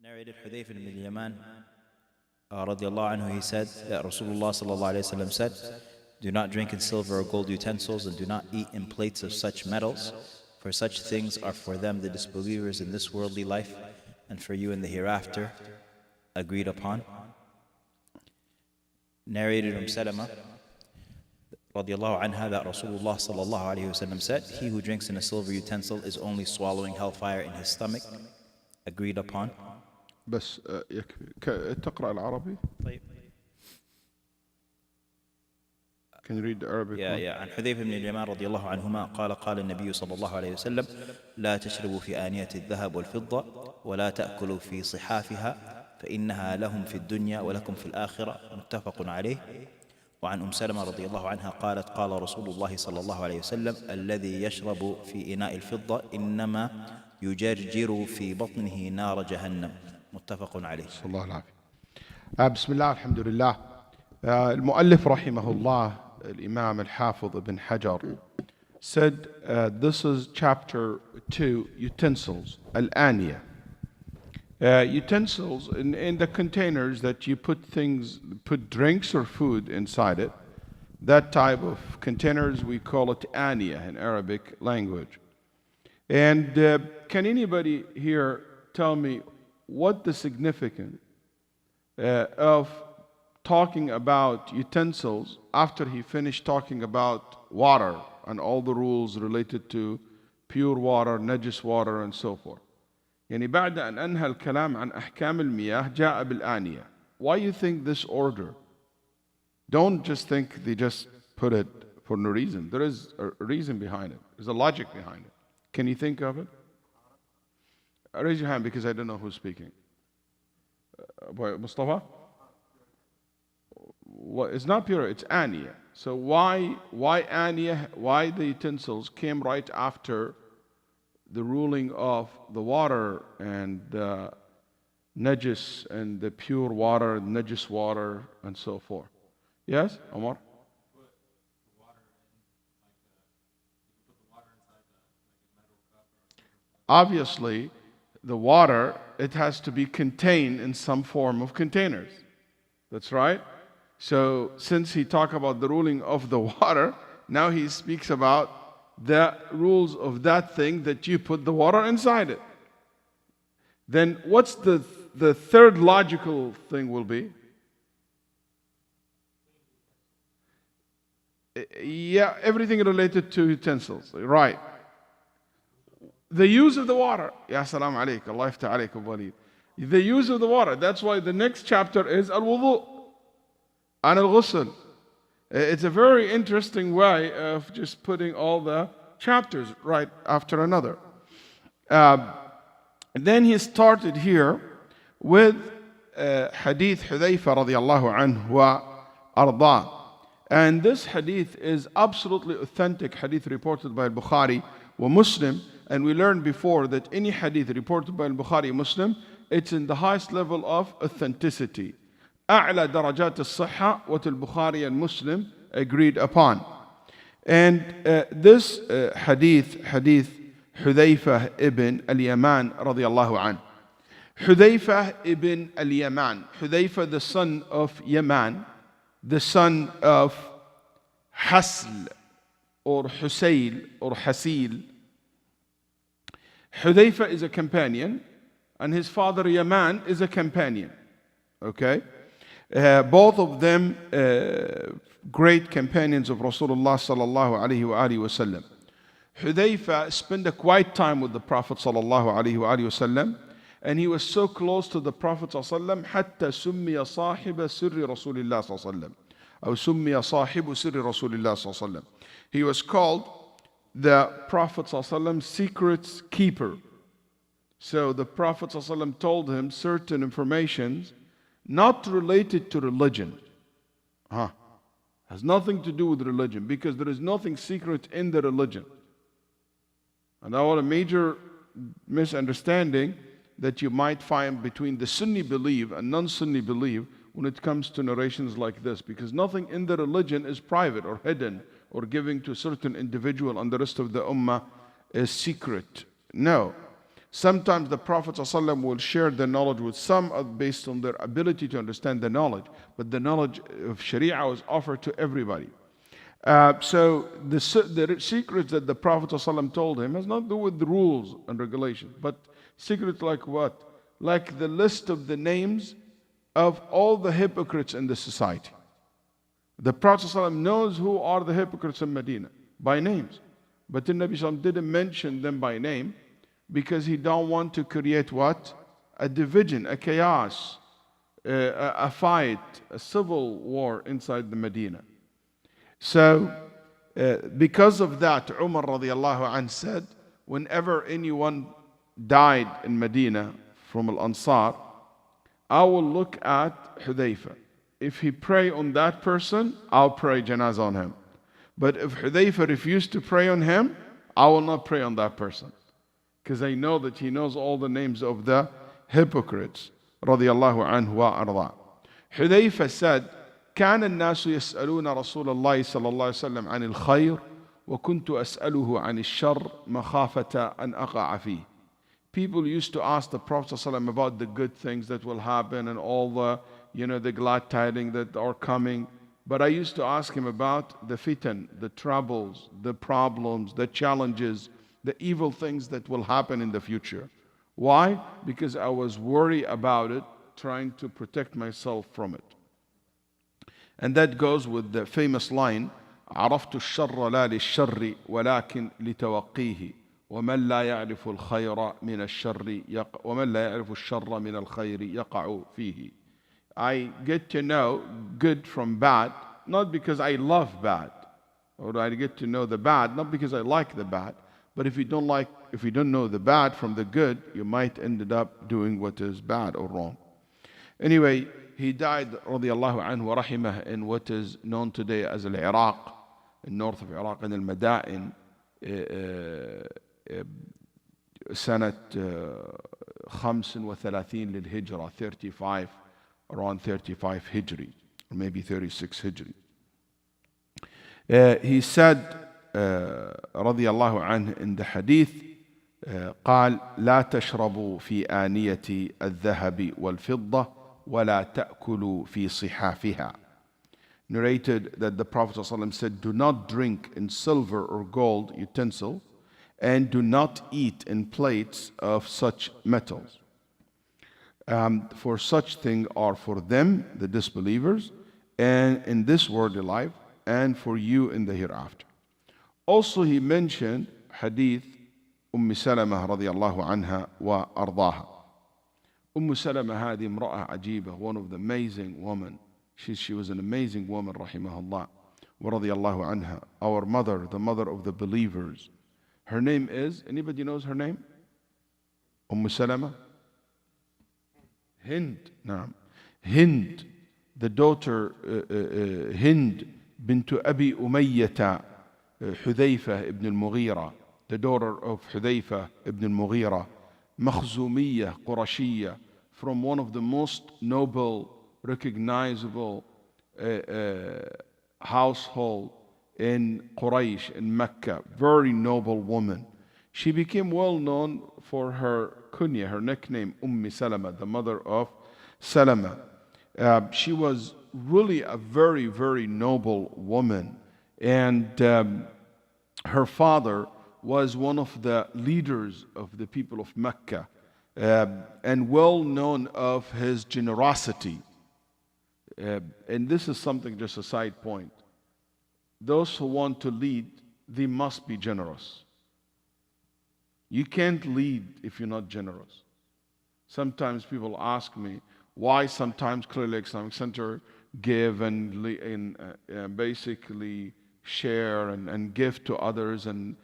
Narrated Hudayf ibn al-Yaman radiallahu anhu, he said that Rasulullah sallallahu alayhi wa sallam said, "Do not drink in silver or gold utensils, and do not eat in plates of such metals, for such things are for them, the disbelievers, in this worldly life, and for you in the hereafter." Agreed upon. Narrated Salama radiallahu anha that Rasulullah sallallahu alayhi wa sallam said, "He who drinks in a silver utensil is only swallowing hellfire in his stomach." Agreed upon. بس يكفي تقرأ العربي؟ طيب. Can you read the Arabic? عن حذيفة بن اليمان رضي الله عنهما قال النبي صلى الله عليه وسلم: لا تشربوا في آنية الذهب والفضة ولا تأكلوا في صحافها فإنها لهم في الدنيا ولكم في الآخرة. متفق عليه. وعن سلمة رضي الله عنها قالت: قال رسول الله صلى الله عليه وسلم: الذي يشرب في إناء الفضة إنما يجرجر في بطنه نار جهنم. متفق عليه. صلى الله العافية. بسم الله الحمد لله. المؤلف رحمه الله الإمام الحافظ ibn Hajar said this is chapter 2, utensils, al-Aniya. Utensils in the containers that you put drinks or food inside it. That type of containers, we call it Aniya in Arabic language. And can anybody here tell me what the significance of talking about utensils after he finished talking about water and all the rules related to pure water, najis water, and so forth? يعني بعد أن أنهى الكلام عن أحكام المياه جاء بالآنية. Why you think this order? Don't just think they just put it for no reason. There is a reason behind it. There's a logic behind it. Can you think of it? Raise your hand because I don't know who's speaking. Mustafa? Well, it's not pure, it's Aniya. So why Aniya? Why the utensils came right after the ruling of the water and the najis and the pure water, najis water, and so forth? Yes, Omar? Obviously, the water, it has to be contained in some form of containers. That's right. So since he talked about the ruling of the water, now he speaks about the rules of that thing that you put the water inside it. Then what's the third logical thing will be? Yeah, everything related to utensils, right? The use of the water. Ya salam alayk, Allah yaftah alayk, Waleed. The use of the water. That's why the next chapter is al-wudu and al-ghusl. It's a very interesting way of just putting all the chapters right after another. Then he started here with hadith Hudayfa radiyallahu anhu wa arda. And this hadith is absolutely authentic hadith reported by al-Bukhari wa Muslim. And we learned before that any hadith reported by al-Bukhari and Muslim, it's in the highest level of authenticity. أعلى درجات الصحة, what al-Bukhari and Muslim agreed upon. And this hadith Hudayfa ibn al-Yaman radiyallahu anhu. Hudayfa ibn al-Yaman, Hudayfa the son of Yaman, the son of Hasl or Husayl or Hasil. Hudayfa is a companion, and his father Yaman is a companion. Okay? Both of them great companions of Rasulullah sallallahu alayhi wa alihi wa sallam. Hudayfa spent a quiet time with the Prophet sallallahu alayhi wa alihi wa sallam, and he was so close to the Prophet sallallahu alayhi wa sallam حتى سمي صاحب سر رسول الله صلى الله عليه وسلم أو سمي صاحب سر رسول الله صلى الله عليه وسلم. He was called the Prophet ﷺ secrets keeper. So the Prophet ﷺ told him certain informations not related to religion. Has nothing to do with religion, because there is nothing secret in the religion. And that was a major misunderstanding that you might find between the Sunni belief and non-Sunni belief when it comes to narrations like this, because nothing in the religion is private or hidden or giving to a certain individual and the rest of the ummah is secret. No. Sometimes the Prophet ﷺ will share the knowledge with some based on their ability to understand the knowledge, but the knowledge of Sharia was offered to everybody. So the secrets that the Prophet ﷺ told him has nothing to do with the rules and regulations, but secrets like what? Like the list of the names of all the hypocrites in the society. The Prophet ﷺ knows who are the hypocrites in Medina by names, but the Nabi ﷺ didn't mention them by name because he don't want to create what? A division, a chaos, a fight, a civil war inside the Medina. So, because of that, Umar radiallahu anh said, whenever anyone died in Medina from Al-Ansar, I will look at Hudayfa. If he pray on that person, I'll pray janazah on him. But if Hudayfa refused to pray on him, I will not pray on that person. Because I know that he knows all the names of the hypocrites. Radiallahu anhu wa arda. Hudayfa said, كان الناس يسألون رسول الله صلى الله عليه وسلم عن الخير وكنت أسأله عن الشر مخافة أن أقع فيه. People used to ask the Prophet ﷺ about the good things that will happen and all the, the glad tidings that are coming. But I used to ask him about the fitan, the troubles, the problems, the challenges, the evil things that will happen in the future. Why? Because I was worried about it, trying to protect myself from it. And that goes with the famous line, عرفت الشر لا للشر ولكن لتوقيه ومن لا يعرف الخير من الشر ومن لا يعرف الشر من الخير يقع فيه. I get to know good from bad, not because I love bad, or I get to know the bad, not because I like the bad, but if you don't know the bad from the good, you might end up doing what is bad or wrong. Anyway, he died radiallahu anhu wa rahimah in what is known today as al-Iraq, in north of Iraq, in al-Madain, سنة 35 للهجرة, 35, around 35 Hijri, or maybe 36 Hijri. He said, رضي الله عنه, in the hadith, قال لا تشربوا في آنية الذهب والفضة ولا تأكلوا في صحافها. Narrated that the Prophet ﷺ said, do not drink in silver or gold utensil, and do not eat in plates of such metals. For such things are for them, the disbelievers, and in this worldly life, and for you in the hereafter. Also he mentioned hadith Salama radiallahu anha wa ardaha. Salama هذه امرأة عجيبة, one of the amazing women. She was an amazing woman, rahimahullah, wa radiyallahu anha. Our mother, the mother of the believers. Her name is, anybody knows her name? Salama? Hind. Naam. Hind, the daughter, Hind bint Abi Umayyah, Hudayfa ibn al-Mughira, the daughter of Hudayfa ibn al-Mughira, Makhzumiyah, Qurashiyah, from one of the most noble, recognizable household in Quraysh, in Mecca. Very noble woman. She became well known for her kunya, her nickname, Salama, the mother of Salama. She was really a very, very noble woman. And her father was one of the leaders of the people of Mecca, and well known of his generosity. And this is something, just a side point. Those who want to lead, they must be generous. You can't lead if you're not generous. Sometimes people ask me why sometimes clearly Islamic Center give and basically share and give to others, and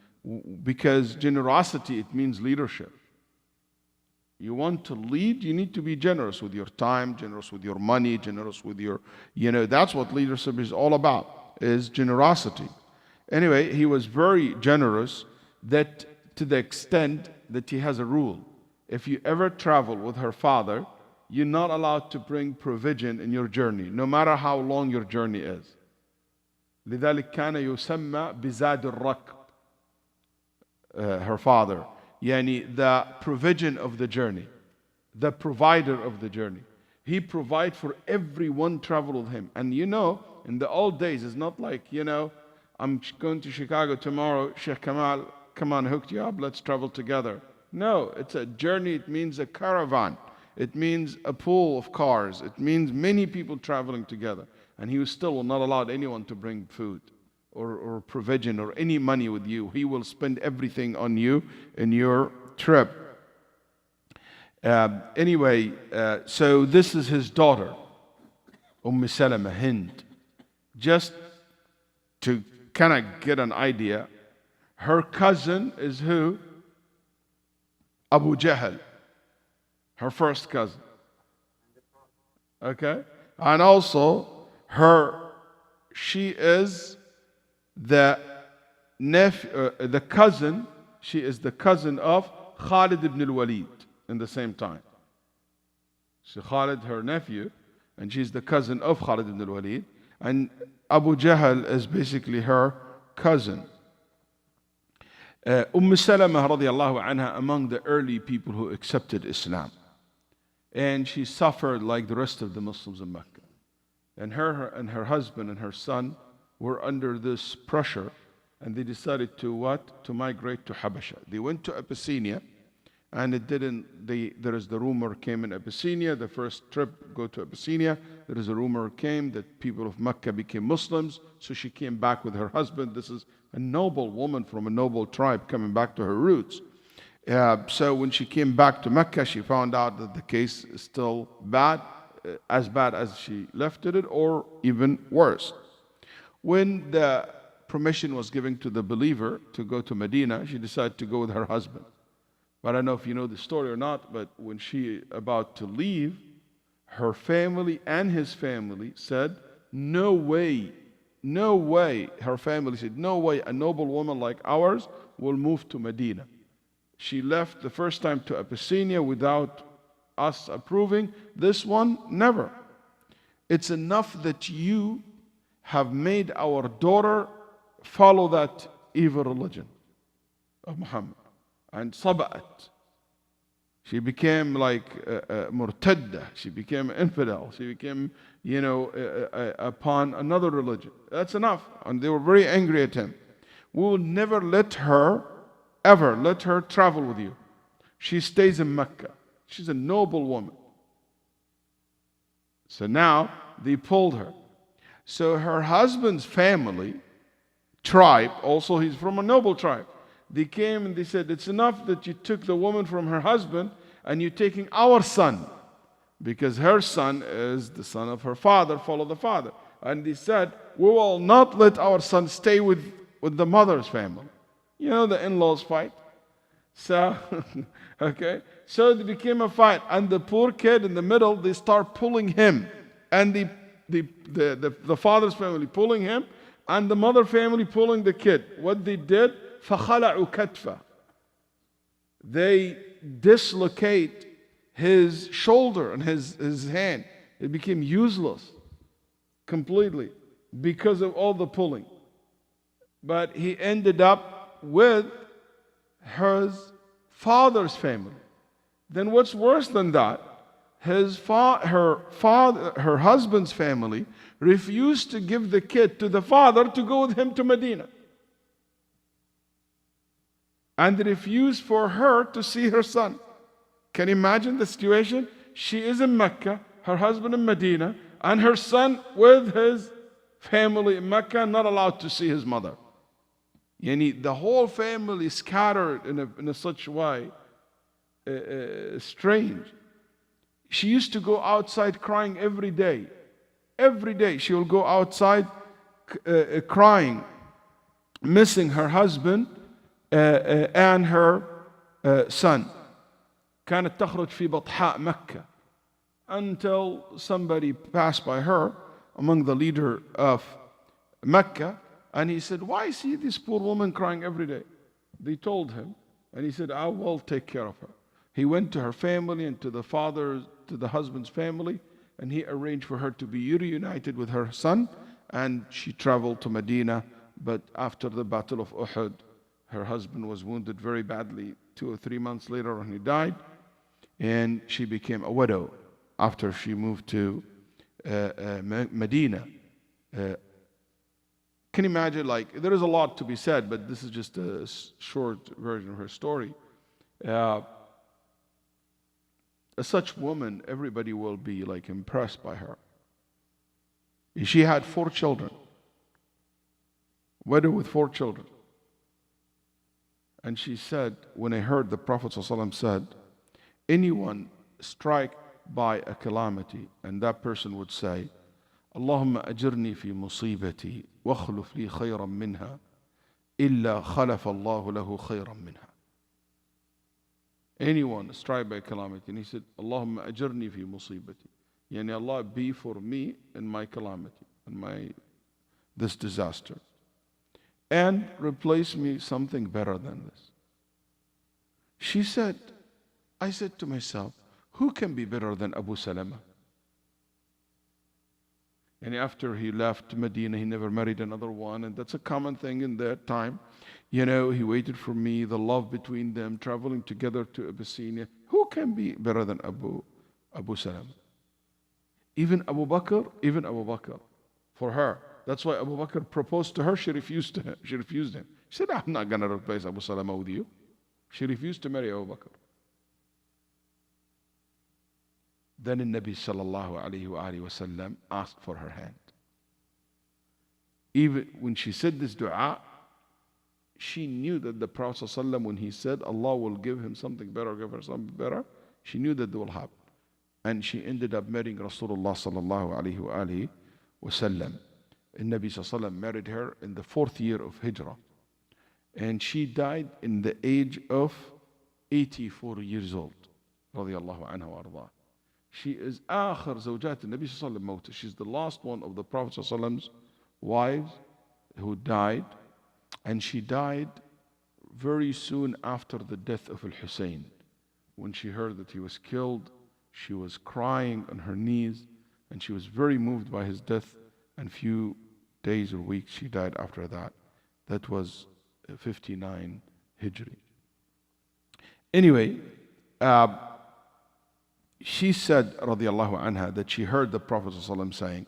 because generosity, it means leadership. You want to lead, you need to be generous with your time, generous with your money, generous with your, that's what leadership is all about, is generosity. Anyway, he was very generous, that to the extent that he has a rule. If you ever travel with her father, you're not allowed to bring provision in your journey, no matter how long your journey is. لذلك كان يسمى بزاد الركب. Her father, Yani the provision of the journey, the provider of the journey. He provides for everyone travel with him. And in the old days, it's not like, I'm going to Chicago tomorrow, Sheikh Kamal, come on, hooked you up, let's travel together. No, it's a journey, it means a caravan. It means a pool of cars. It means many people traveling together. And he still will not allow anyone to bring food or provision or any money with you. He will spend everything on you in your trip. Anyway, so this is his daughter, Salama, Hind. Just to kind of get an idea, her cousin is who? Abu Jahl, her first cousin. Okay? And also, she is the cousin, she is the cousin of Khalid ibn al-Waleed in the same time. So Khalid, her nephew, and she's the cousin of Khalid ibn al-Waleed. And Abu Jahl is basically her cousin. Salama radiallahu anha, among the early people who accepted Islam. And she suffered like the rest of the Muslims in Mecca. And her husband and her son were under this pressure, and they decided to migrate to Habasha. They went to Abyssinia, and there is the rumor came in Abyssinia, the first trip go to Abyssinia, there is a rumor came that people of Mecca became Muslims, so she came back with her husband. This is a noble woman from a noble tribe coming back to her roots. So when she came back to Mecca, she found out that the case is still bad as she left it, or even worse. When the permission was given to the believer to go to Medina, she decided to go with her husband. But I don't know if you know the story or not, but when she about to leave, her family and his family said, no way, no way. Her family said, no way a noble woman like ours will move to Medina. She left the first time to Abyssinia without us approving. This one, never. It's enough that you have made our daughter follow that evil religion of Muhammad. And saba'at. She became like murtadda. She became infidel. She became, upon another religion. That's enough. And they were very angry at him. We will never ever let her travel with you. She stays in Mecca. She's a noble woman. So now they pulled her. So her husband's family, tribe, also he's from a noble tribe. They came and they said, it's enough that you took the woman from her husband and you're taking our son. Because her son is the son of her father, follow the father. And they said, we will not let our son stay with the mother's family. The in-laws fight. So, okay. So it became a fight. And the poor kid in the middle, they start pulling him. And the father's family pulling him. And the mother family pulling the kid. What they did, فَخَلَعُوا كَتْفَ. They dislocate his shoulder and his hand. It became useless completely because of all the pulling. But he ended up with his father's family. Then what's worse than that? Her husband's family refused to give the kid to the father to go with him to Medina. And they refused for her to see her son. Can you imagine the situation? She is in Mecca, her husband in Medina, and her son with his family in Mecca, not allowed to see his mother. The whole family scattered in a such way, strange. She used to go outside crying every day. Every day she will go outside crying, missing her husband and her son. كانت تخرج في بطحاء مكة until somebody passed by her among the leader of Mecca, and he said, why see this poor woman crying every day? They told him, and he said, I will take care of her. He went to her family and to the husband's family, and he arranged for her to be reunited with her son, and she traveled to Medina. But after the Battle of Uhud, Her husband was wounded very badly 2 or 3 months later when he died, and she became a widow after she moved to Medina. Can you imagine, like, there is a lot to be said, but this is just a short version of her story. Such woman, everybody will be like impressed by her. She had 4 children, widow with 4 children. And she said, when I heard the Prophet ﷺ said, anyone struck by a calamity, and that person would say, Allahumma ajirni fi musibati wa akhluf li khayran minha illa khalafa Allahu lahu khayran minha. Anyone struck by a calamity, and he said, Allahumma ajirni fi musibati. Yani Allah be for me in my calamity, in this disaster, and replace me something better than this. She said, I said to myself, who can be better than Abu Salama? And after he left Medina, he never married another one, and that's a common thing in that time. You know, he waited for me, the love between them, traveling together to Abyssinia. Who can be better than Abu Salama? Even Abu Bakr, for her. That's why Abu Bakr proposed to her, she refused him. She said, I'm not going to replace Abu Salama with you. She refused to marry Abu Bakr. Then the Nabi sallallahu alayhi wa sallam asked for her hand. Even when she said this dua, she knew that the Prophet ﷺ, when he said Allah will give him something better, give her something better, she knew that will happen. And she ended up marrying Rasulullah sallallahu alayhi wa sallam. And Nabi sallallahu married her in the 4th year of Hijrah. And she died in the age of 84 years old. Radiallahu anha wa arda. She is آخر زوجات النبي صلى الله عليه وسلم. She's the last one of the Prophet صلى الله عليه وسلم's wives who died. And she died very soon after the death of Al-Hussein. When she heard that he was killed, she was crying on her knees, and she was very moved by his death. And few days or weeks she died after that. That was 59 Hijri. Anyway, she said, radiallahu anha, that she heard the Prophet ﷺ saying,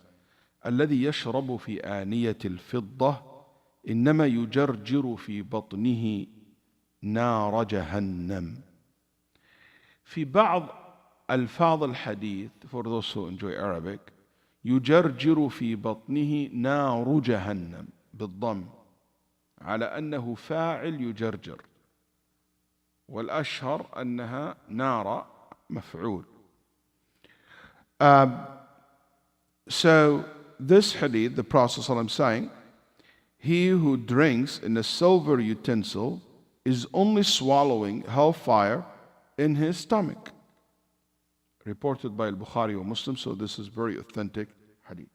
الذي يشرب في آنية الفضة إنما يجرجر في بطنه نار جهنم. في بعض ألفاظ الحديث, for those who enjoy Arabic, يجرجر في بطنه نار جهنم بالضم على أنه فاعل يجرجر, والأشهر أنها نار مفعول. So this hadith, the Prophet ﷺ saying, he who drinks in a silver utensil is only swallowing hellfire in his stomach. Reported by al-Bukhari or Muslim, so this is very authentic hadith.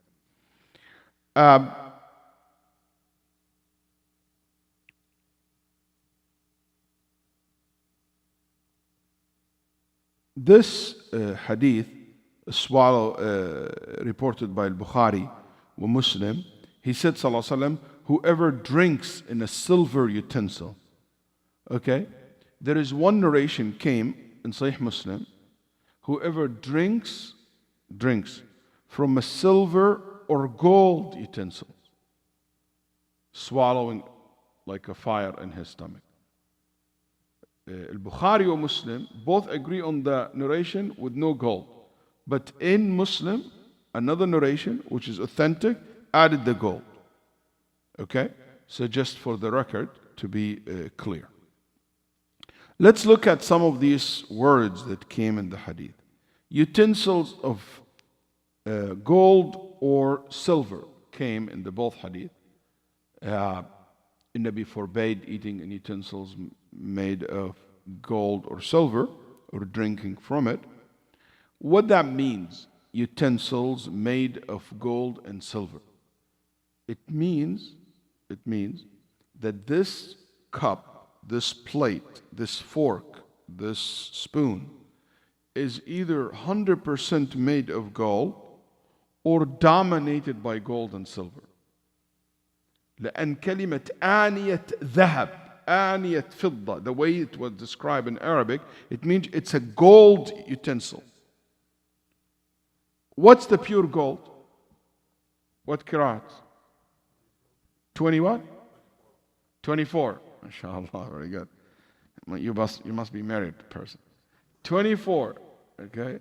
This hadith, reported by al-Bukhari or Muslim, he said, sallallahu alaihi wasallam, whoever drinks in a silver utensil. Okay? There is one narration came in Sahih Muslim, whoever drinks from a silver or gold utensil, swallowing like a fire in his stomach. Al-Bukhari or Muslim both agree on the narration with no gold. But in Muslim, another narration, which is authentic, added the gold. Okay? So just for the record, to be clear. Let's look at some of these words that came in the hadith. Utensils of gold or silver came in the both hadith. The Nabi forbade eating in utensils made of gold or silver or drinking from it. What that means, utensils made of gold and silver. It means that this cup, this plate, this fork, this spoon is either 100% made of gold or dominated by gold and silver. لأن كلمة آنية ذهب Aniyat fidda, the way it was described in Arabic, it means it's a gold utensil. What's the pure gold? What karat? 20 what? 24. MashaAllah, very good. You must be married person. 24, okay?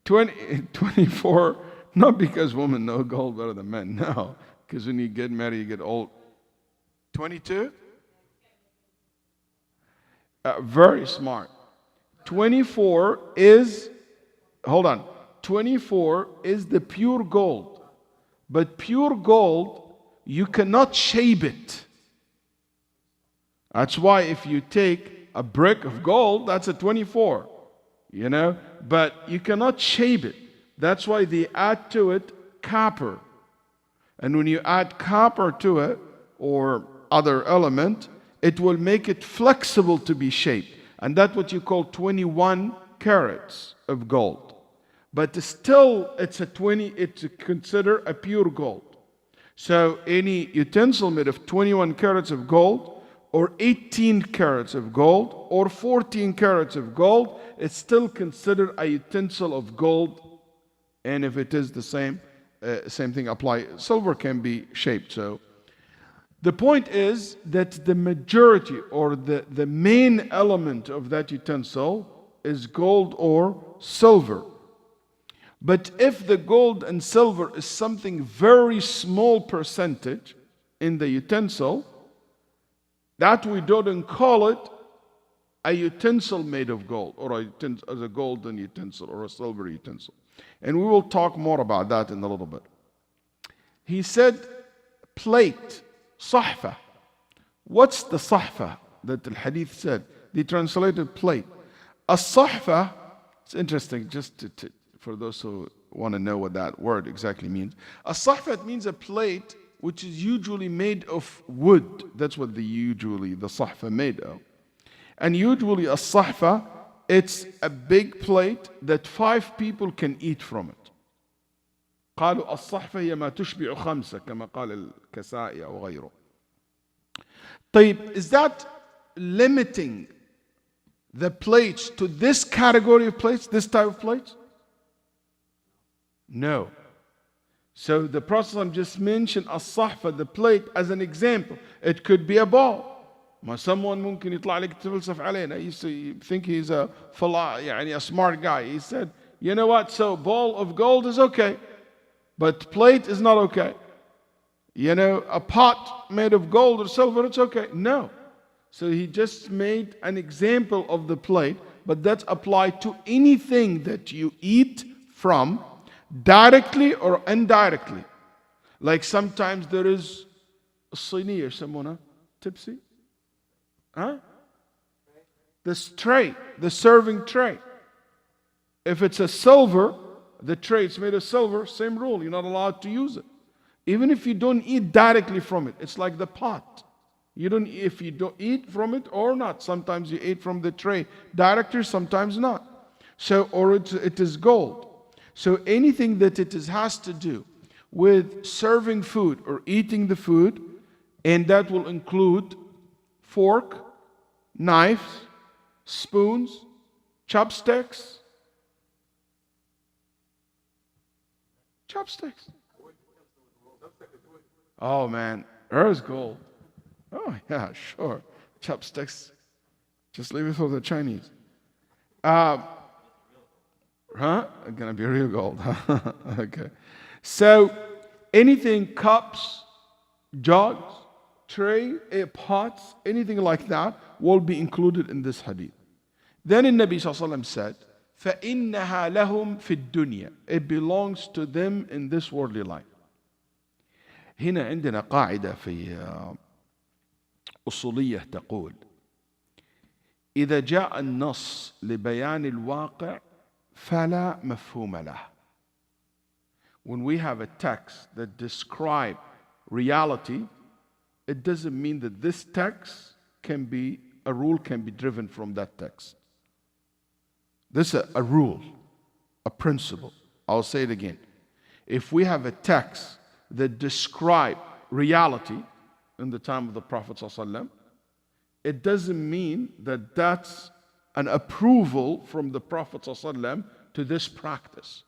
24, not because women know gold better than men, no. Because when you get married, you get old. 22? Very smart. 24 is, hold on, 24 is the pure gold. But pure gold, you cannot shape it. That's why if you take a brick of gold, that's a 24, you know, but you cannot shape it. That's why they add to it copper. And when you add copper to it, or other element, it will make it flexible to be shaped. And that's what you call 21 carats of gold. But still, it's considered a pure gold. So any utensil made of 21 carats of gold, or 18 carats of gold, or 14 carats of gold, it's still considered a utensil of gold. And if it is the same thing apply. Silver can be shaped. So the point is that the majority or the main element of that utensil is gold or silver. But if the gold and silver is something very small percentage in the utensil, that we don't call it a utensil made of gold, or a golden utensil or a silver utensil. And we will talk more about that in a little bit. He said plate, sahfa. What's the sahfa that the hadith said? They translated plate. A sahfa, it's interesting just for those who want to know what that word exactly means. A sahfa means a plate which is usually made of wood. That's what the sahfa made of. And usually a sahfa, it's a big plate that 5 people can eat from it. قالوا الصحفة هي ما تشبع 5 كما قال الكسائي أو غيره. طيب, is that limiting the plates to this category of plates, this type of plates? No. So the Prophet just mentioned الصحفة, the plate, as an example. It could be a ball. ما someone ممكن يطلع لك تفلسف علينا. He used to think he's a smart guy. He said, you know what? So ball of gold is okay, but plate is not okay. You know, a pot made of gold or silver, it's okay. No. So he just made an example of the plate, but that's applied to anything that you eat from, directly or indirectly. Like sometimes there is a صينية يسمونها tipsy. Huh? This tray, the serving tray. If it's a silver, the tray is made of silver, same rule, you're not allowed to use it. Even if you don't eat directly from it, it's like the pot. If you don't eat from it or not, sometimes you eat from the tray directly, sometimes not. So, or it is gold. So anything that has to do with serving food or eating the food, and that will include fork, knives, spoons, chopsticks. Chopsticks. Oh man, there's gold. Oh yeah, sure. Chopsticks. Just leave it for the Chinese. Gonna be real gold. Okay. So anything, cups, jugs, tray, pots, anything like that will be included in this hadith. Then the Nabi ﷺ said, فَإِنَّهَا لَهُمْ فِي الدُّنْيَا. It belongs to them in this worldly life. هنا عندنا قاعدة في أصولية تقول إذا جاء النص لبيان الواقع فلا مفهوم له. When we have a text that describes reality, it doesn't mean that this text a rule can be driven from that text. This is a rule, a principle. I'll say it again. If we have a text that describes reality in the time of the Prophet ﷺ, it doesn't mean that that's an approval from the Prophet ﷺ to this practice.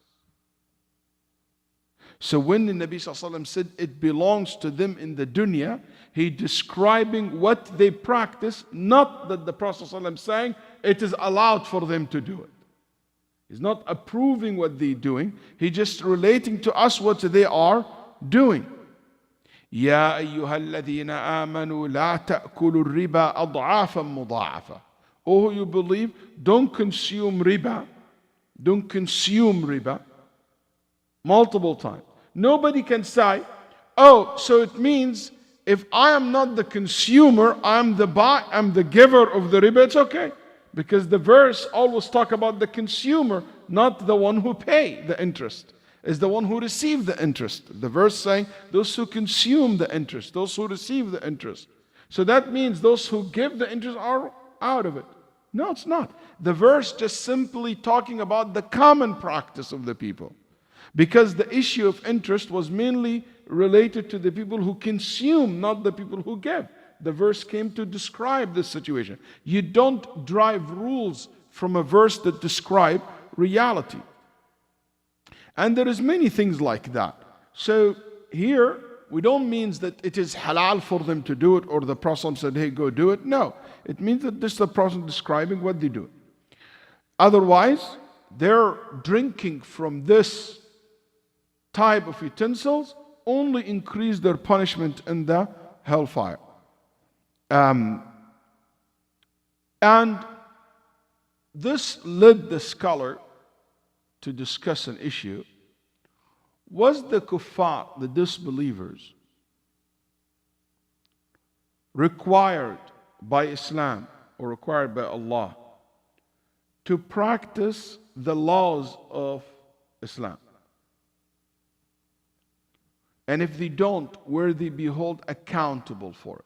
So when the Nabi ﷺ said it belongs to them in the dunya, he describing what they practice, not that the Prophet ﷺ saying it is allowed for them to do it. He's not approving what they're doing. He's just relating to us what they are doing. يا أيها الذين آمنوا لا تأكلوا الربا أضعافا مضاعفة. Oh, you believe, don't consume riba. Don't consume riba multiple times. Nobody can say, oh, so it means if I am not the consumer, I'm the giver of the riba, it's okay. Because the verse always talk about the consumer, not the one who pay the interest. Is the one who receive the interest. The verse saying, those who consume the interest, those who receive the interest. So that means those who give the interest are out of it. No, it's not. The verse just simply talking about the common practice of the people. Because the issue of interest was mainly related to the people who consume, not the people who give. The verse came to describe this situation. You don't derive rules from a verse that describe reality. And there is many things like that. So here, we don't mean that it is halal for them to do it or the Prophet said, hey, go do it. No, it means that this is the Prophet describing what they do. Otherwise, they're drinking from this type of utensils only increase their punishment in the hellfire. And this led the scholar to discuss an issue. Was the kuffar, the disbelievers, required by Islam or required by Allah to practice the laws of Islam? And if they don't, were they be held accountable for it?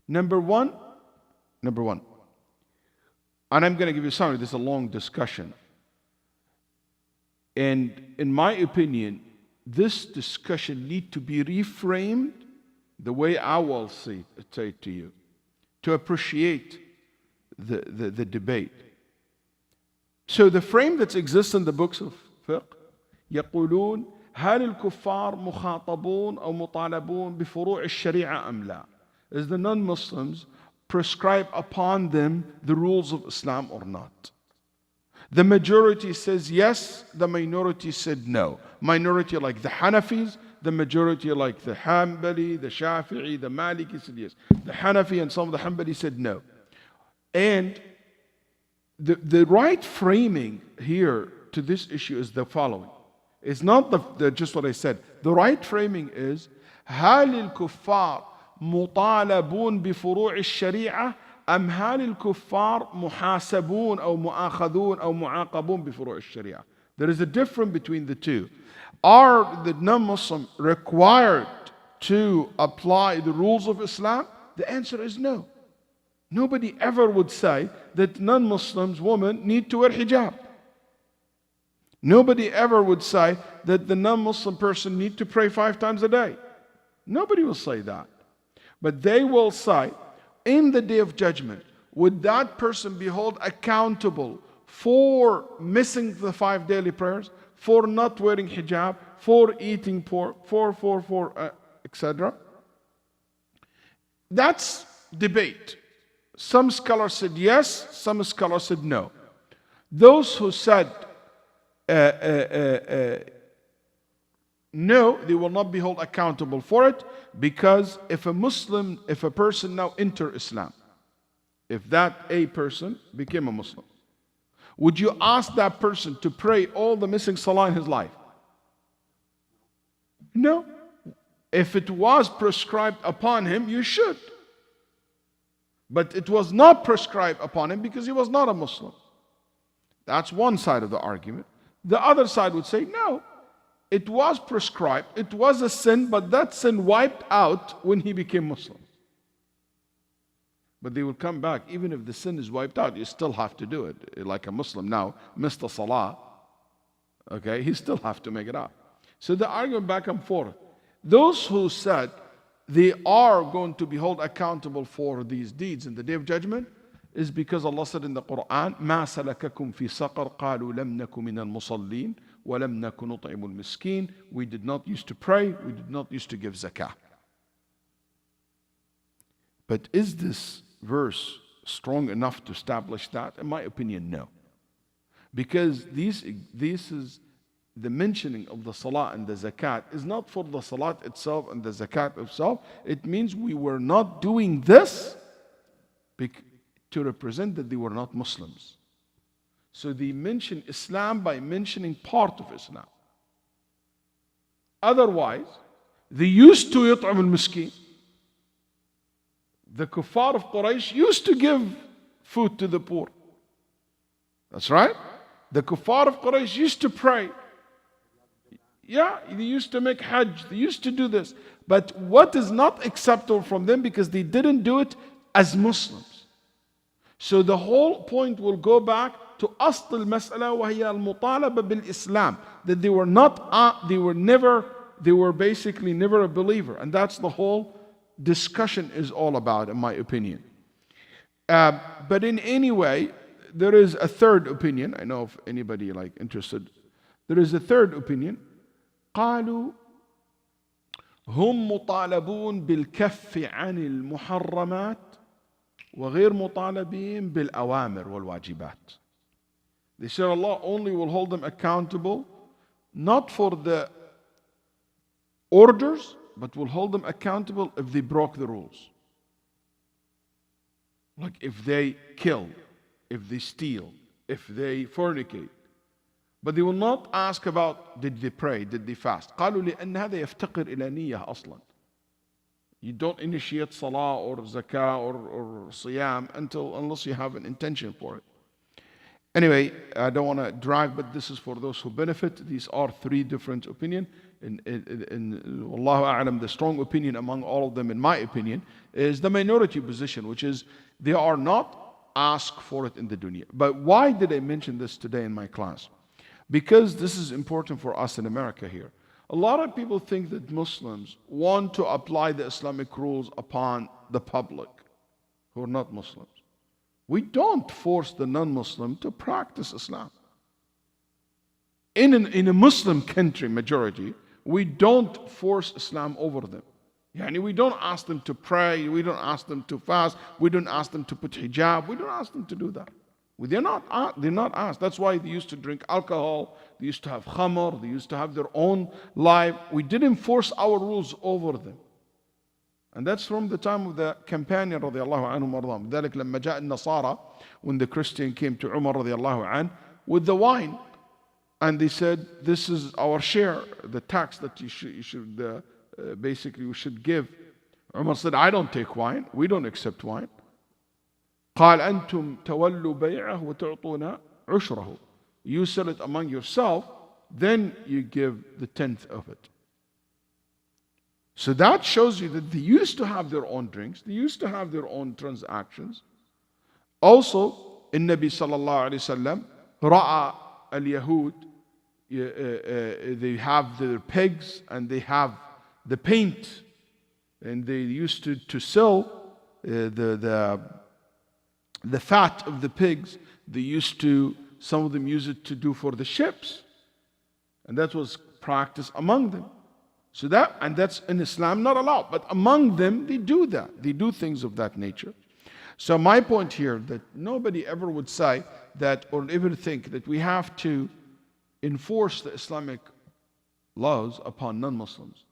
Number one, and I'm going to give you a summary, this is a long discussion. And in my opinion, this discussion needs to be reframed the way I will say it to you, to appreciate the debate. So the frame that exists in the books of fiqh, يقولون هل الكفار مخاطبون أو مطالبون بفروع الشريعة أم لا? Is the non-Muslims prescribe upon them the rules of Islam or not? The majority says yes, the minority said no. Minority like the Hanafis, the majority like the Hanbali, the Shafi'i, the Maliki said yes. The Hanafi and some of the Hanbali said no. And the right framing here to this issue is the following. It's not just what I said. The right framing is هل الكفار مطالبون بفروع الشريعة أم هل الكفار محاسبون أو مؤاخذون أو معاقبون بفروع الشريعة? There is a difference between the two. Are the non-Muslim required to apply the rules of Islam? The answer is no. Nobody ever would say that non-Muslims women need to wear hijab. Nobody ever would say that the non-Muslim person need to pray 5 times a day. Nobody will say that. But they will say, in the day of judgment, would that person be held accountable for missing the 5 daily prayers, for not wearing hijab, for eating pork, for etc.? That's debate. Some scholars said yes, some scholars said no. Those who said no, they will not be held accountable for it, because if a person now enter Islam, if that a person became a Muslim, would you ask that person to pray all the missing salah in his life? No. If it was prescribed upon him, you should. But it was not prescribed upon him because he was not a Muslim. That's one side of the argument. The other side would say, no, it was prescribed, it was a sin, but that sin wiped out when he became Muslim. But they will come back, even if the sin is wiped out, you still have to do it. Like a Muslim now, missed the salah, okay, he still have to make it up. So the argument back and forth. Those who said they are going to be held accountable for these deeds in the Day of Judgment is because Allah said in the Quran, مَا سَلَكَكُمْ فِي سَقَرْ قَالُوا لَمْ نَكُ مِنَ الْمُصَلِّينَ وَلَمْ نَكُ نُطْعِمُ الْمِسْكِينَ. We did not used to pray, we did not used to give zakah. But is this verse strong enough to establish that? In my opinion, no. Because this is the mentioning of the salah and the zakat is not for the salat itself and the zakat itself. It means we were not doing this to represent that they were not Muslims. So they mention Islam by mentioning part of Islam. Otherwise, they used to yut'am al-miskin. The kuffar of Quraysh used to give food to the poor. That's right. The kuffar of Quraysh used to pray. Yeah, they used to make hajj. They used to do this. But what is not acceptable from them because they didn't do it as Muslims. So the whole point will go back to asl al-mas'ala wa hiya al-mutalaba bil-Islam. That they were basically never a believer. And that's the whole discussion is all about, in my opinion. But in any way, there is a third opinion. I know if anybody interested. There is a third opinion. قالوا هم مطالبون بالكف عن المحرمات وغير مطالبين بالأوامر والواجبات. They said Allah only will hold them accountable not for the orders, but will hold them accountable if they broke the rules. Like if they kill, if they steal, if they fornicate. But they will not ask about did they pray, did they fast. قالوا لأن هذا يفتقر إلى نية أصلا. You don't initiate salah or zakah or siyam unless you have an intention for it. Anyway, I don't want to drag, but this is for those who benefit. These are three different opinions. In Wallahu A'lam, the strong opinion among all of them, in my opinion, is the minority position, which is they are not asked for it in the dunya. But why did I mention this today in my class? Because this is important for us in America here. A lot of people think that Muslims want to apply the Islamic rules upon the public who are not Muslims. We don't force the non-Muslim to practice Islam. In a Muslim country, majority, we don't force Islam over them. We don't ask them to pray, we don't ask them to fast, we don't ask them to put hijab, we don't ask them to do that. They're not asked. That's why they used to drink alcohol, they used to have khamr, they used to have their own life. We didn't force our rules over them. And that's from the time of the companion radiallahu anhum warḍahum. ذلك لما جاء النصارى, when the Christian came to Umar radiallahu anh with the wine, and they said, this is our share, the tax that you should basically we should give. Umar said, I don't take wine, we don't accept wine. قال أنتم تولوا بيعه وتعطونا عشره. You sell it among yourself, then you give the 10th of it. So that shows you that they used to have their own drinks, they used to have their own transactions. Also, in Nabi sallallahu alayhi wasallam, ra'a al-Yahud, they have their pigs and they have the paint, and they used to sell the fat of the pigs. They used to, some of them use it to do for the ships, and that was practiced among them. So that's in Islam not allowed, but among them they do that. They do things of that nature. So my point here, that nobody ever would say that or ever think that we have to enforce the Islamic laws upon non-Muslims.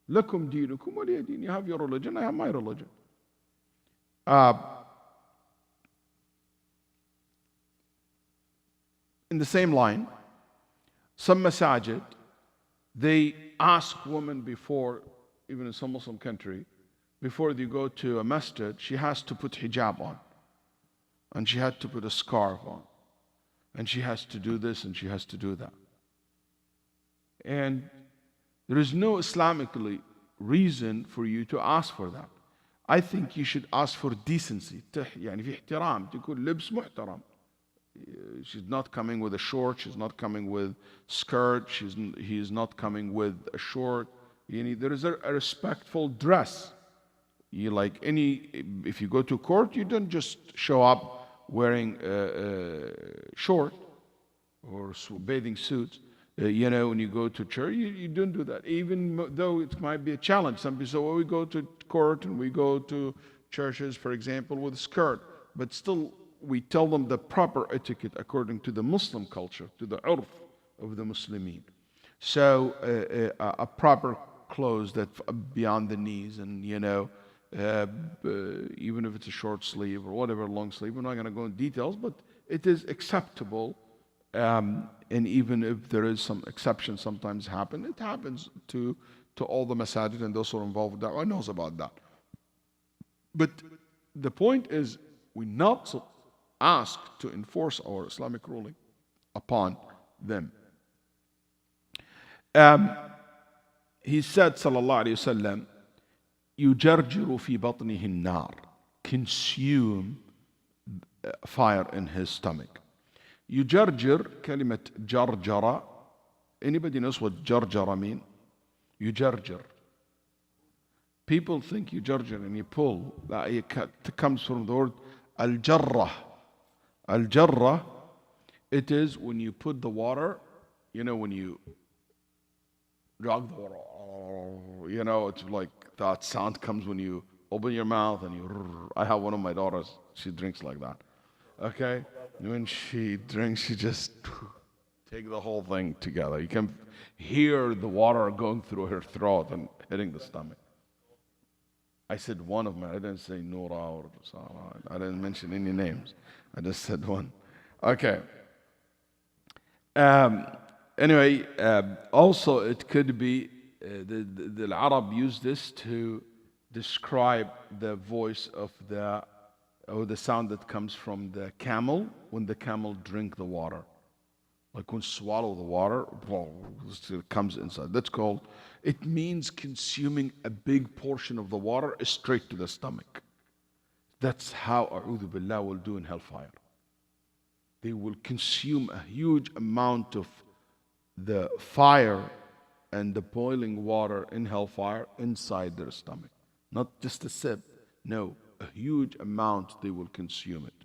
Lakum dinukum waliya din. You have your religion, I have my religion. In the same line, some masajid, they ask women before, even in some Muslim country, before they go to a masjid, she has to put hijab on. And she had to put a scarf on. And she has to do this and she has to do that. And there is no Islamically reason for you to ask for that. I think you should ask for decency. يعني في احترام تكون لبس محترم. She's not coming with a short, she's not coming with skirt, he is not coming with a short. There is a respectful dress. You like if you go to court, you don't just show up wearing short or bathing suits. When you go to church, you don't do that. Even though it might be a challenge. Some people say, well, we go to court and we go to churches, for example, with a skirt. But still, we tell them the proper etiquette according to the Muslim culture, to the urf of the Muslimin. So a proper clothes that beyond the knees, and even if it's a short sleeve or whatever, long sleeve, we're not going to go in details, but it is acceptable. And even if there is some exceptions sometimes happen, it happens to all the masajid, and those who are involved with that, I knows about that. But the point is, we're not asked to enforce our Islamic ruling upon them. He said, sallallahu alayhi wasallam, يُجَرْجِرُ فِي بَطْنِهِ النَّارِ, consume fire in his stomach. يجرجر, كلمة جرجرة. Anybody knows what جرجرة mean? يجرجر. People think يجرجر and you pull. It comes from the word al-jarrah. Al-jarrah, it is when you put the water, when you jog the water, it's like that sound comes when you open your mouth and you. I have one of my daughters, she drinks like that. Okay? When she drinks, she just take the whole thing together. You can hear the water going through her throat and hitting the stomach. I said one of them. I didn't say Noura or Sarah. I didn't mention any names. I just said one. Okay. Anyway, also it could be the Arab use this to describe the voice of or the sound that comes from the camel when the camel drink the water. Like when swallow the water, it comes inside. That's called, it means consuming a big portion of the water straight to the stomach. That's how A'udhu Billah will do in hellfire. They will consume a huge amount of the fire and the boiling water in hellfire inside their stomach. Not just a sip, no. A huge amount they will consume it.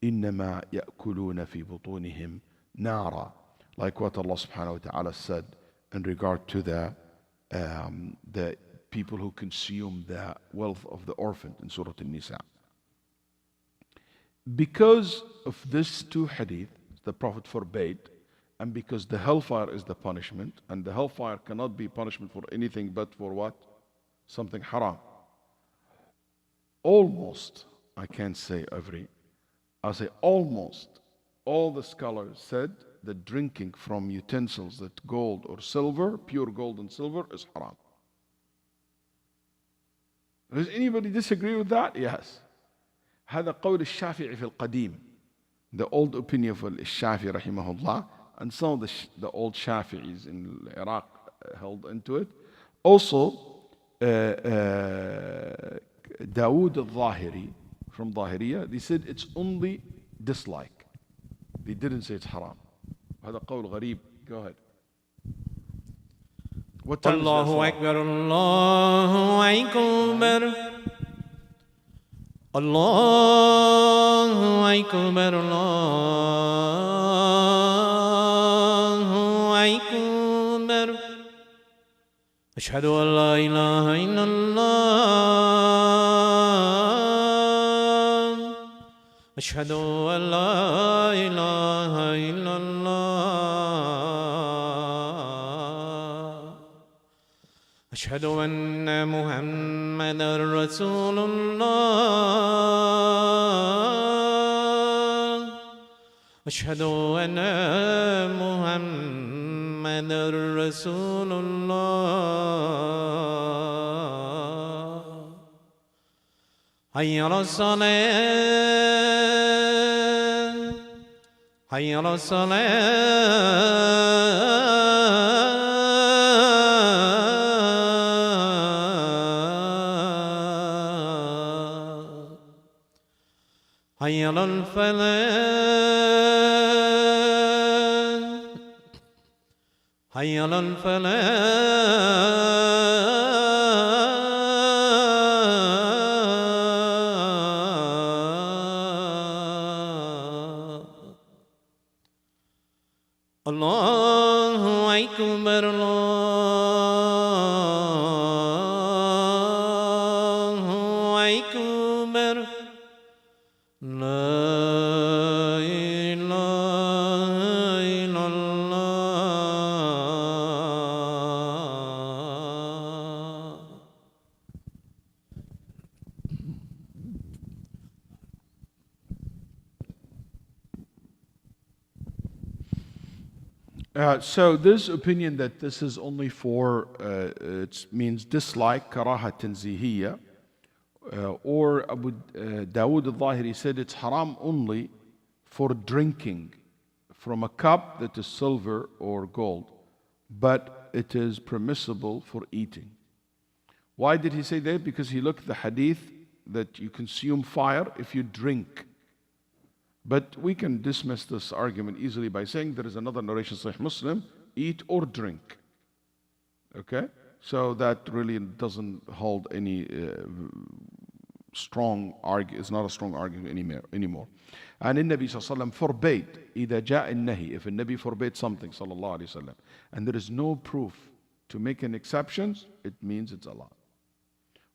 إِنَّمَا يَأْكُلُونَ فِي بُطُونِهِمْ نَارًا. Like what Allah subhanahu wa ta'ala said in regard to the people who consume the wealth of the orphan in Surah An-Nisa. Because of these two hadith, the Prophet forbade, and because the hellfire is the punishment, and the hellfire cannot be punishment for anything but for what? Something haram. Almost, I can't say every, I say almost all the scholars said that drinking from utensils that gold or silver, pure gold and silver, is haram. Does anybody disagree with that? Yes. هذا قول الشافعي في القديم. The old opinion of الشافعي رحمه الله, and some of the old Shafi'is in Iraq held into it. Also, Dawood al-Zahiri from Zahiriya, they said it's only dislike. They didn't say it's haram. هذا قول غريب. Go ahead. What time Allahu Akbar, Allahu Akbar. Allahu Akbar, Allahu Akbar. Ashhadu an la ilaha illallah. Ashhadu an la ilaha illallah. Ashhadu anna Muhammadan Rasulullah. Ashhadu anna Muhammadan Rasulullah. Hayya ala salat. Hayya ala salat. حي على الفلاح حي على الفلاح الله أكبر الله أكبر لا إله إلا الله. So this opinion that this is only for, it means dislike, karaha tanzihiyya, or Abu Dawud al-Zahiri said it's haram only for drinking from a cup that is silver or gold, but it is permissible for eating. Why did he say that? Because he looked at the hadith that you consume fire if you drink. But we can dismiss this argument easily by saying there is another narration, Sahih Muslim, eat or drink. Okay? So that really doesn't hold any strong argument, it's not a strong argument anymore. And the Nabi sallallahu alaihi wasallam forbade, إذا جاء النهي, if a Nabi forbade something sallallahu alaihi wasallam, and there is no proof to make an exception, it means it's allowed.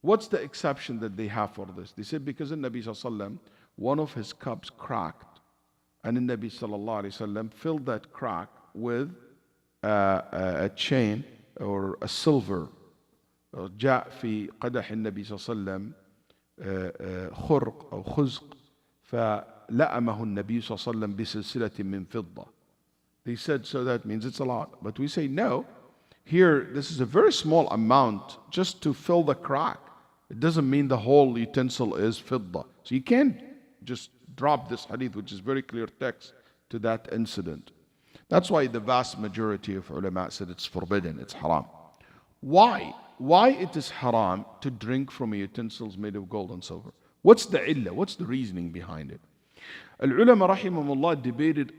What's the exception that they have for this? They said because the Nabi sallallahu alaihi wasallam, one of his cups cracked, and the Nabi sallallahu alaihi wasallam filled that crack with a chain or a silver. جاء في قدح النبي صلى الله عليه وسلم خرق أو خزق فلأمه النبي صلى الله عليه وسلم بسلسلة من فضة. They said, so that means it's a lot. But we say no. Here, this is a very small amount just to fill the crack. It doesn't mean the whole utensil is fidda. So you can't just drop this hadith, which is very clear text to that incident. That's why the vast majority of ulama said it's forbidden, it's haram. Why? Why it is haram to drink from utensils made of gold and silver? What's the illah? What's the reasoning behind it? Al-ulama rahimahumullah debated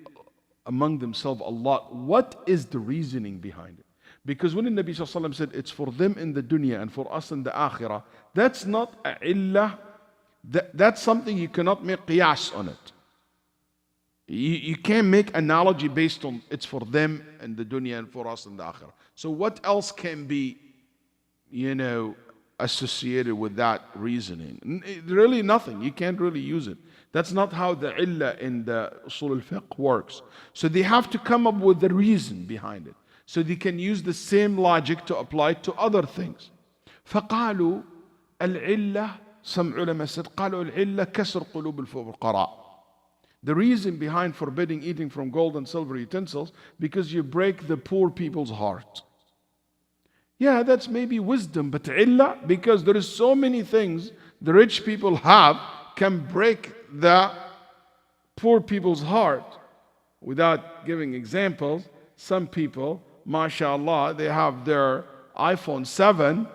among themselves a lot. What is the reasoning behind it? Because when the Nabi sallallahu alaihi wasallam said it's for them in the dunya and for us in the akhirah, that's not a illah. That's something you cannot make qiyas on it. You can't make analogy based on it's for them in the dunya and for us in the akhirah. So what else can be, associated with that reasoning? Really nothing. You can't really use it. That's not how the illah in the usul al-fiqh works. So they have to come up with the reason behind it. So they can use the same logic to apply to other things. فقالوا العلة, some ulama said, قالوا العلة كسر قلوب الفقراء. The reason behind forbidding eating from gold and silver utensils, because you break the poor people's heart. Yeah, that's maybe wisdom, but illah, because there is so many things the rich people have can break the poor people's heart. Without giving examples, some people, mashallah, they have their iPhone 7,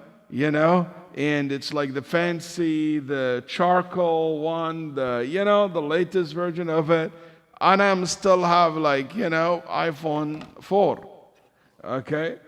and it's like the fancy, the charcoal one, the latest version of it. And I still have iPhone 4. Okay?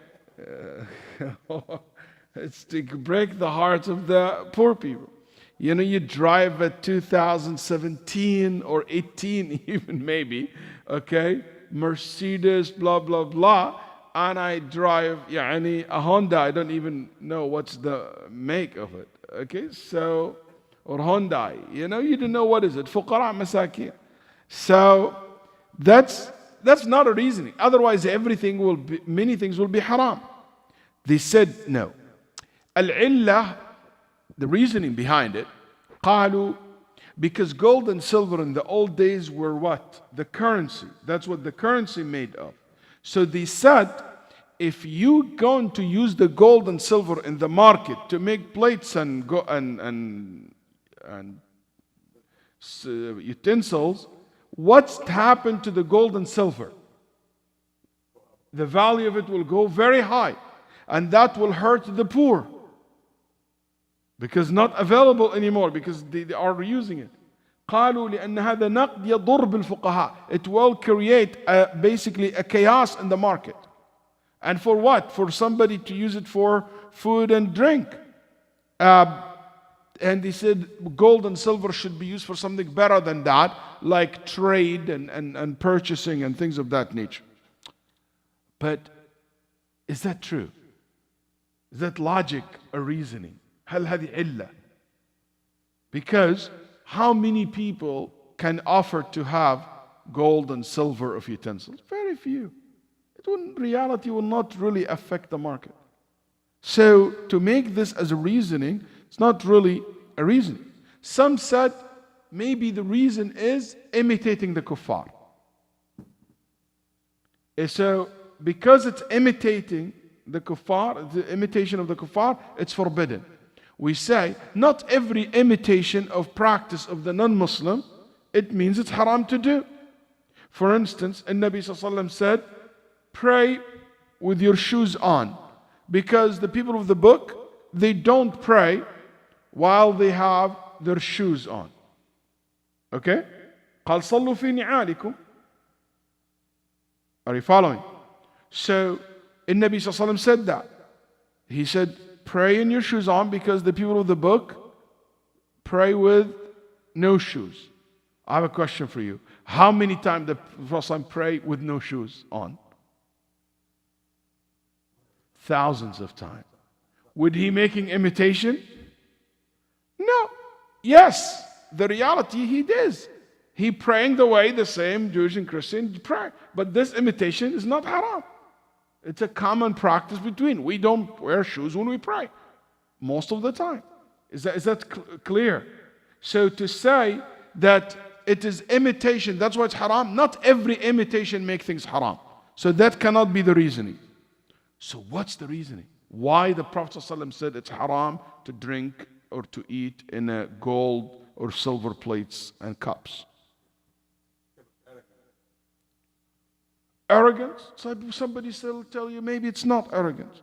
It's to break the hearts of the poor people. You drive a 2017 or 18 even maybe, okay? Mercedes, blah, blah, blah. And I drive a Honda, I don't even know what's the make of it. Okay, so, or Hyundai, you don't know what is it. Fuqara masakin. So, that's not a reasoning. Otherwise, many things will be haram. They said no. Al-illah, the reasoning behind it, قالوا, because gold and silver in the old days were what? The currency. That's what the currency made of. So they said, if you're going to use the gold and silver in the market to make plates and utensils, what's happened to the gold and silver? The value of it will go very high, and that will hurt the poor because not available anymore because they are using it. قالوا لأن هذا نقد يضر بالفقهاء. It will create basically a chaos in the market. And for what? For somebody to use it for food and drink. And they said gold and silver should be used for something better than that, like trade and purchasing and things of that nature. But is that true? Is that logic or reasoning? هل هذه علة? Because how many people can offer to have gold and silver of utensils? Very few. It will, in reality, will not really affect the market. So to make this as a reasoning, it's not really a reasoning. Some said maybe the reason is imitating the kuffar. So because it's imitating the kuffar, the imitation of the kuffar, it's forbidden. We say not every imitation of practice of the non-Muslim, it means it's haram to do. For instance, the Nabi ﷺ said, pray with your shoes on. Because the people of the book, they don't pray while they have their shoes on. Okay? قال صلوا في نعالكم. Are you following? So, the Nabi ﷺ said that. He said, pray in your shoes on, because the people of the book pray with no shoes. I have a question for you. How many times the Prophet pray with no shoes on? Thousands of times. Would he making imitation? No. Yes, the reality he does. He praying the way the same Jewish and Christian pray. But this imitation is not haram. It's a common practice between. We don't wear shoes when we pray. Most of the time. Is that clear? So to say that it is imitation, that's why it's haram. Not every imitation makes things haram. So that cannot be the reasoning. So what's the reasoning? Why the Prophet ﷺ said it's haram to drink or to eat in a gold or silver plates and cups? Arrogance? So somebody will tell you maybe it's not arrogance.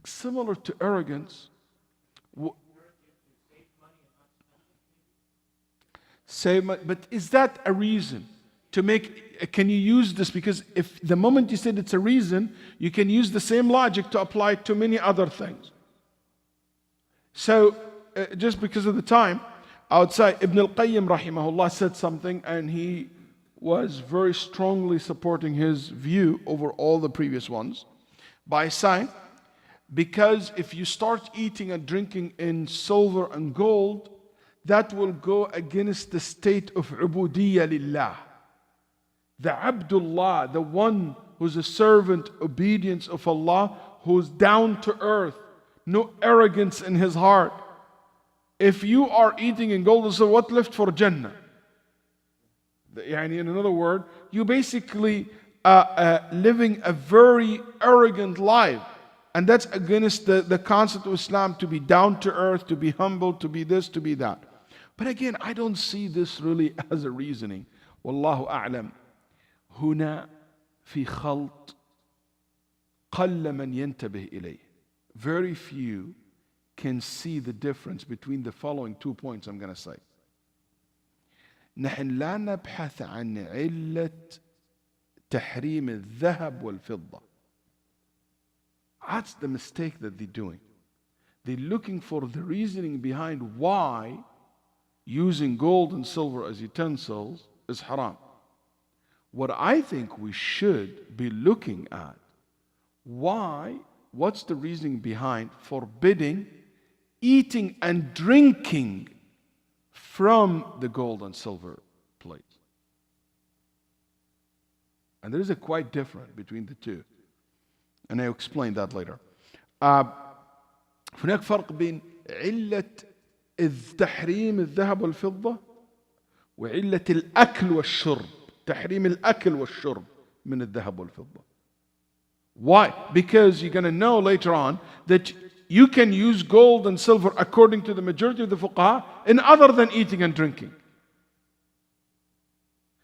Similar to arrogance, but is that a reason to make? Can you use this? Because if the moment you said it's a reason, you can use the same logic to apply it to many other things. So, just because of the time, outside Ibn al-Qayyim rahimahullah said something, and he was very strongly supporting his view over all the previous ones by saying, because if you start eating and drinking in silver and gold, that will go against the state of ubudiyya lillah. The Abdullah, the one who's a servant, obedience of Allah, who's down to earth, no arrogance in his heart. If you are eating in gold and silver, what left for Jannah? In another word, you basically living a very arrogant life. And that's against the concept of Islam, to be down to earth, to be humble, to be this, to be that. But again, I don't see this really as a reasoning. Wallahu a'lam. هنا في خلط قل من ينتبه إليه. Very few can see the difference between the following 2 points I'm going to say. نحن لا نبحث عن علة تحريم الذهب والفضة. That's the mistake that they're doing. They're looking for the reasoning behind why using gold and silver as utensils is haram. What I think we should be looking at, what's the reasoning behind forbidding eating and drinking from the gold and silver plates? And there is a quite difference between the two. And I'll explain that later. هناك فرق بين علة تحريم الذهب والفضة وعلة الأكل والشرب. تحريم الأكل والشرب من الذهب والفضة. Why? Because you're going to know later on that you can use gold and silver according to the majority of the fuqaha in other than eating and drinking.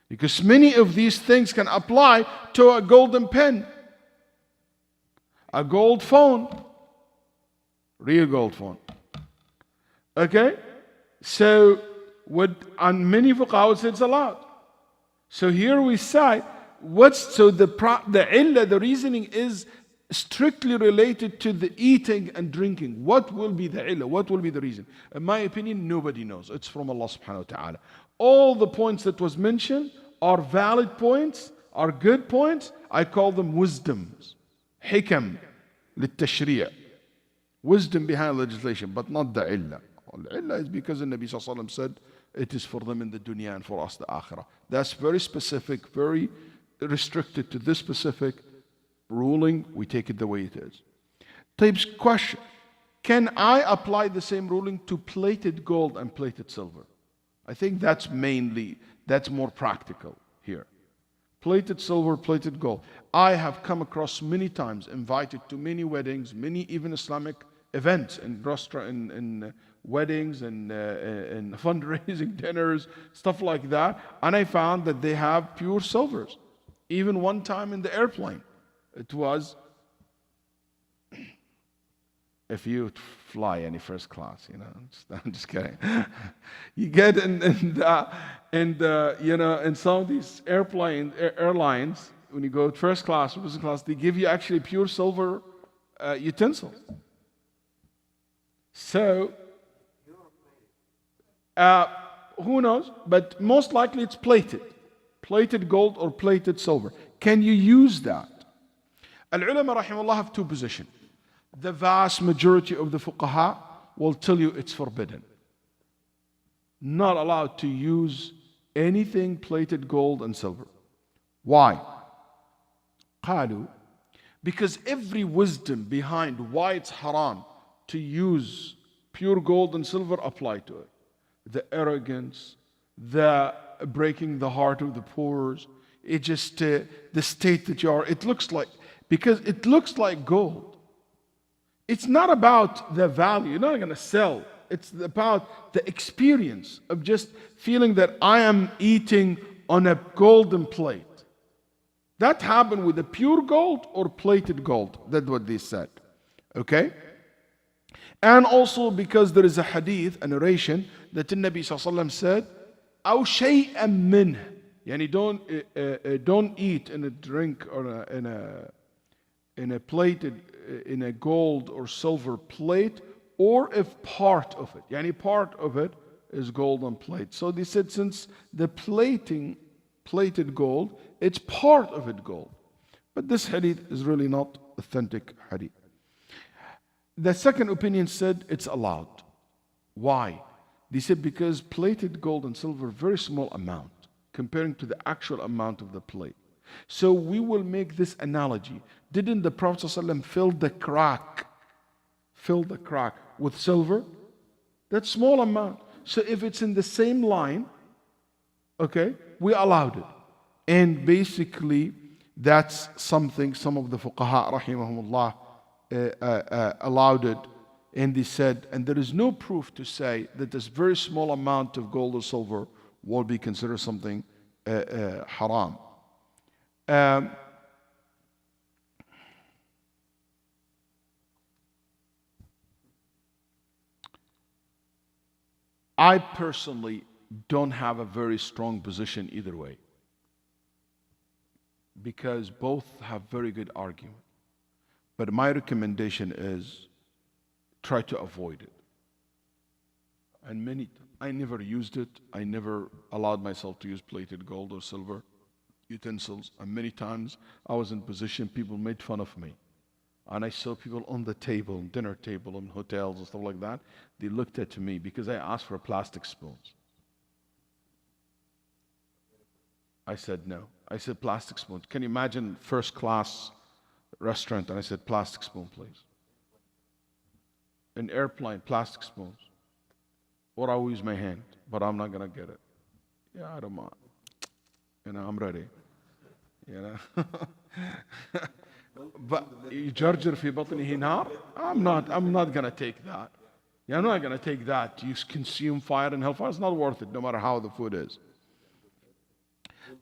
Because many of these things can apply to a golden pen, a gold phone, real gold phone. Okay? So, on many fuqaha it's allowed. So here we say, the reasoning is strictly related to the eating and drinking. What will be the illah? What will be the reason? In my opinion, nobody knows. It's from Allah subhanahu wa ta'ala. All the points that was mentioned are valid points, are good points. I call them wisdoms. Hikam للتشريع. Wisdom behind legislation, but not the illah. The illah is because the Nabi sallallahu alaihi wasallam said it is for them in the dunya and for us the akhirah. That's very specific, very restricted to this specific ruling. We take it the way it is. Taib's question: can I apply the same ruling to plated gold and plated silver? I think that's more practical here. Plated silver, plated gold. I have come across many times, invited to many weddings, many even Islamic events in restaurant, in weddings and in fundraising dinners, stuff like that, and I found that they have pure silvers. Even one time in the airplane, it was, if you fly any first class, I'm just kidding. You get in some of these airlines, when you go first class or business class, they give you actually pure silver utensils. So, who knows? But most likely it's plated gold or plated silver. Can you use that? Al-ulama rahimahullah have two positions. The vast majority of the fuqaha will tell you it's forbidden. Not allowed to use anything plated gold and silver. Why? قالوا, because every wisdom behind why it's haram to use pure gold and silver apply to it. The arrogance, the breaking the heart of the poor, it just the state that you are. It looks like, because it looks like gold. It's not about the value. You're not going to sell. It's about the experience of just feeling that I am eating on a golden plate. That happened with the pure gold or plated gold. That's what they said. Okay? And also because there is a hadith, a narration, that the Nabi ﷺ said, أو شيئا منه. Yani don't eat in a drink or in a plated, in a gold or silver plate, or if part of it. Yani part of it is golden plate. So they said, since the plated gold, it's part of it gold. But this hadith is really not authentic hadith. The second opinion said it's allowed. Why? They said because plated gold and silver, very small amount comparing to the actual amount of the plate. So we will make this analogy. Didn't the Prophet ﷺ fill the crack with silver? That small amount. So if it's in the same line, okay, we allowed it. And basically, that's something some of the fuqaha, rahimahumullah, allowed it. And they said, and there is no proof to say that this very small amount of gold or silver will be considered something haram. I personally don't have a very strong position either way, because both have very good argument. But my recommendation is try to avoid it. And I never used it. I never allowed myself to use plated gold or silver utensils. And many times I was in position, people made fun of me. And I saw people on the table, dinner table, in hotels and stuff like that. They looked at me because I asked for plastic spoons. I said no. I said plastic spoons. Can you imagine first class restaurant? And I said plastic spoon, please. An airplane, plastic spoons. Or I'll use my hand, but I'm not going to get it. Yeah, I don't mind. I'm ready. But يجرجر في بطنه نار. I'm not going to take that. I'm not going to take that. You consume fire and hellfire. It's not worth it, no matter how the food is.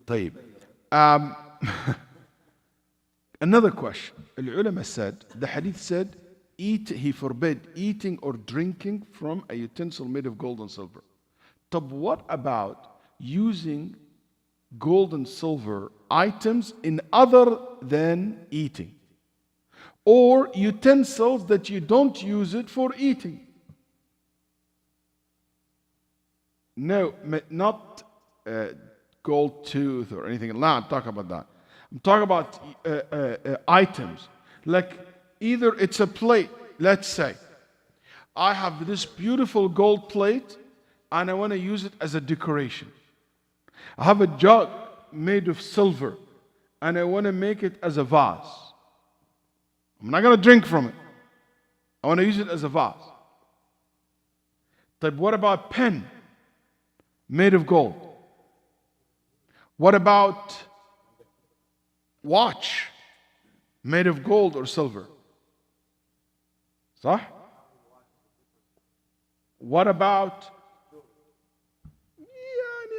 طيب. Another question. Al-ulama said, the hadith said, he forbid eating or drinking from a utensil made of gold and silver. But what about using gold and silver items in other than eating? Or utensils that you don't use it for eating? No, not gold tooth or anything. I'm not talking about that. I'm talking about items. Like either it's a plate, let's say. I have this beautiful gold plate and I want to use it as a decoration. I have a jug made of silver and I want to make it as a vase. I'm not going to drink from it. I want to use it as a vase. But what about pen made of gold? What about watch made of gold or silver? صح? What about,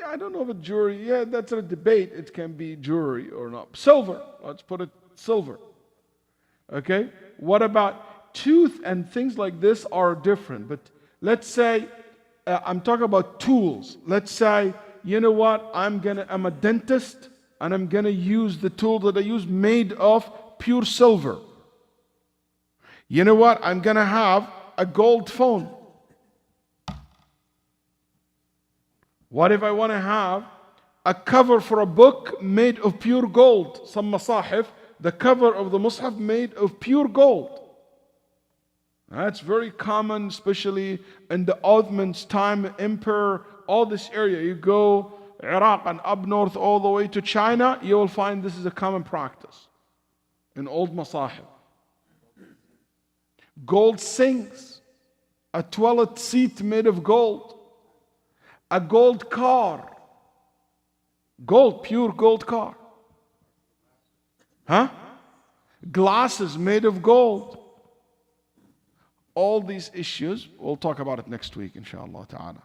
I don't know if it's jewelry. Yeah, that's a debate. It can be jewelry or not. Silver. Let's put it silver. Okay? What about tooth and things like this are different. But let's say, I'm talking about tools. Let's say, you know what? I'm a dentist and I'm gonna use the tool that I use made of pure silver. You know what? I'm gonna have a gold phone. What if I want to have a cover for a book made of pure gold? Some masahif, the cover of the mushaf made of pure gold. That's very common, especially in the Ottoman's time, Emperor, all this area. You go Iraq and up north all the way to China, you will find this is a common practice in old masahif. Gold sinks, a toilet seat made of gold. A gold car. Gold, pure gold car. Huh? Glasses made of gold. All these issues, we'll talk about it next week, inshallah ta'ala.